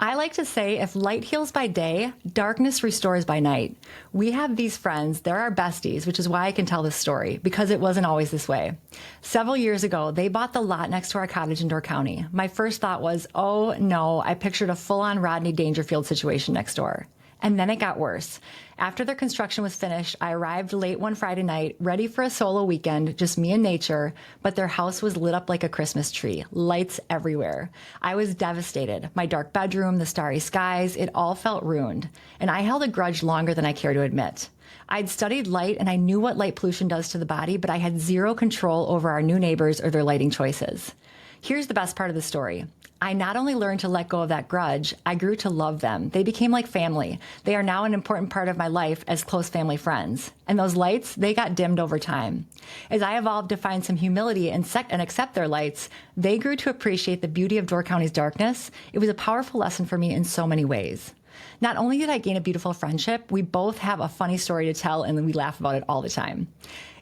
I like to say if light heals by day, darkness restores by night. We have these friends, they're our besties, which is why I can tell this story, because it wasn't always this way. Several years ago, they bought the lot next to our cottage in Door County. My first thought was, oh no, I pictured a full-on Rodney Dangerfield situation next door. And then it got worse. After their construction was finished, I arrived late one Friday night, ready for a solo weekend, just me and nature, but their house was lit up like a Christmas tree, lights everywhere. I was devastated. My dark bedroom, the starry skies, it all felt ruined. And I held a grudge longer than I care to admit. I'd studied light and I knew what light pollution does to the body, but I had zero control over our new neighbors or their lighting choices. Here's the best part of the story. I not only learned to let go of that grudge, I grew to love them. They became like family. They are now an important part of my life as close family friends. And those lights, they got dimmed over time. As I evolved to find some humility and accept their lights, they grew to appreciate the beauty of Door County's darkness. It was a powerful lesson for me in so many ways. Not only did I gain a beautiful friendship, we both have a funny story to tell and we laugh about it all the time.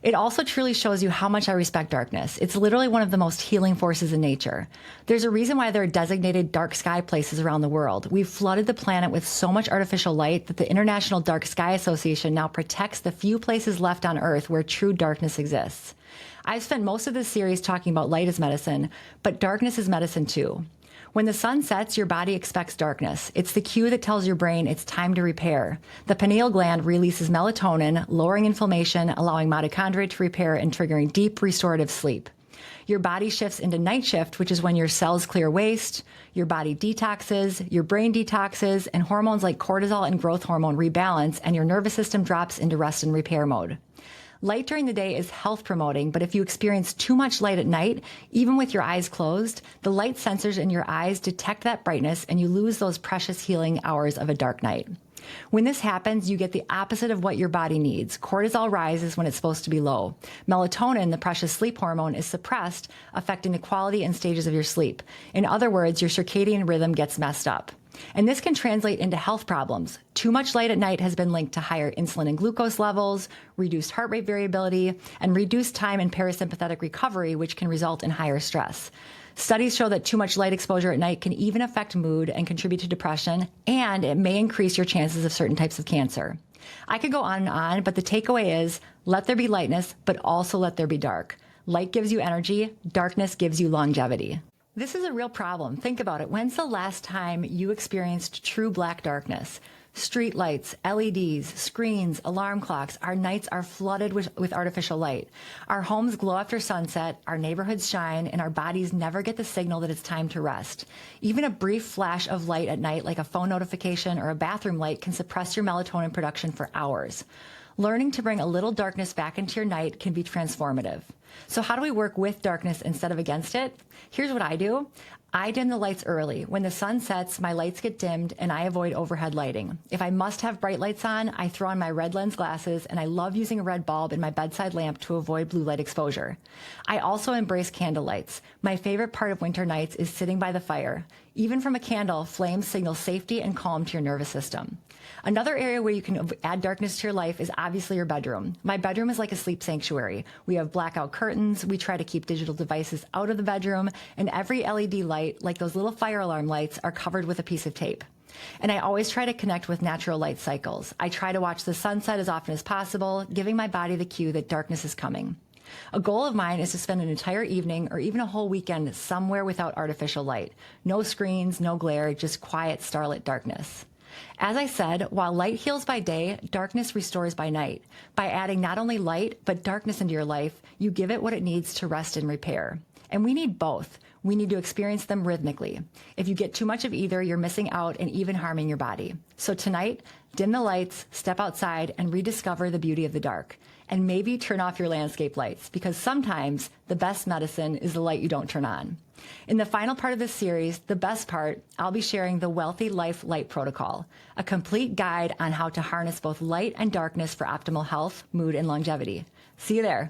It also truly shows you how much I respect darkness. It's literally one of the most healing forces in nature. There's a reason why there are designated dark sky places around the world. We've flooded the planet with so much artificial light that the International Dark Sky Association now protects the few places left on Earth where true darkness exists. I've spent most of this series talking about light as medicine, but darkness is medicine too. When the sun sets, your body expects darkness. It's the cue that tells your brain it's time to repair. The pineal gland releases melatonin, lowering inflammation, allowing mitochondria to repair and triggering deep restorative sleep. Your body shifts into night shift, which is when your cells clear waste, your body detoxes, your brain detoxes, and hormones like cortisol and growth hormone rebalance, and your nervous system drops into rest and repair mode. Light during the day is health promoting, but if you experience too much light at night, even with your eyes closed, the light sensors in your eyes detect that brightness and you lose those precious healing hours of a dark night. When this happens, you get the opposite of what your body needs. Cortisol rises when it's supposed to be low. Melatonin, the precious sleep hormone, is suppressed, affecting the quality and stages of your sleep. In other words, your circadian rhythm gets messed up. And this can translate into health problems. Too much light at night has been linked to higher insulin and glucose levels, reduced heart rate variability, and reduced time in parasympathetic recovery, which can result in higher stress. Studies show that too much light exposure at night can even affect mood and contribute to depression, and it may increase your chances of certain types of cancer. I could go on and on, but the takeaway is, let there be lightness, but also let there be dark. Light gives you energy, darkness gives you longevity. This is a real problem. Think about it. When's the last time you experienced true black darkness? Street lights, LEDs, screens, alarm clocks. Our nights are flooded with artificial light. Our homes glow after sunset, our neighborhoods shine, and our bodies never get the signal that it's time to rest. Even a brief flash of light at night, like a phone notification or a bathroom light, can suppress your melatonin production for hours. Learning to bring a little darkness back into your night can be transformative. So how do we work with darkness instead of against it? Here's what I do. I dim the lights early. When the sun sets, my lights get dimmed and I avoid overhead lighting. If I must have bright lights on, I throw on my red lens glasses and I love using a red bulb in my bedside lamp to avoid blue light exposure. I also embrace candle lights. My favorite part of winter nights is sitting by the fire. Even from a candle, flames signal safety and calm to your nervous system. Another area where you can add darkness to your life is obviously your bedroom. My bedroom is like a sleep sanctuary. We have blackout curtains, we try to keep digital devices out of the bedroom, and every LED light, like those little fire alarm lights, are covered with a piece of tape. And I always try to connect with natural light cycles. I try to watch the sunset as often as possible, giving my body the cue that darkness is coming. A goal of mine is to spend an entire evening or even a whole weekend somewhere without artificial light. No screens, no glare, just quiet starlit darkness. As I said, while light heals by day, darkness restores by night. By adding not only light, but darkness into your life, you give it what it needs to rest and repair. And we need both. We need to experience them rhythmically. If you get too much of either, you're missing out and even harming your body. So tonight, dim the lights, step outside, and rediscover the beauty of the dark. And maybe turn off your landscape lights, because sometimes the best medicine is the light you don't turn on. In the final part of this series, the best part, I'll be sharing the Wealthy Life Light Protocol, a complete guide on how to harness both light and darkness for optimal health, mood, and longevity. See you there.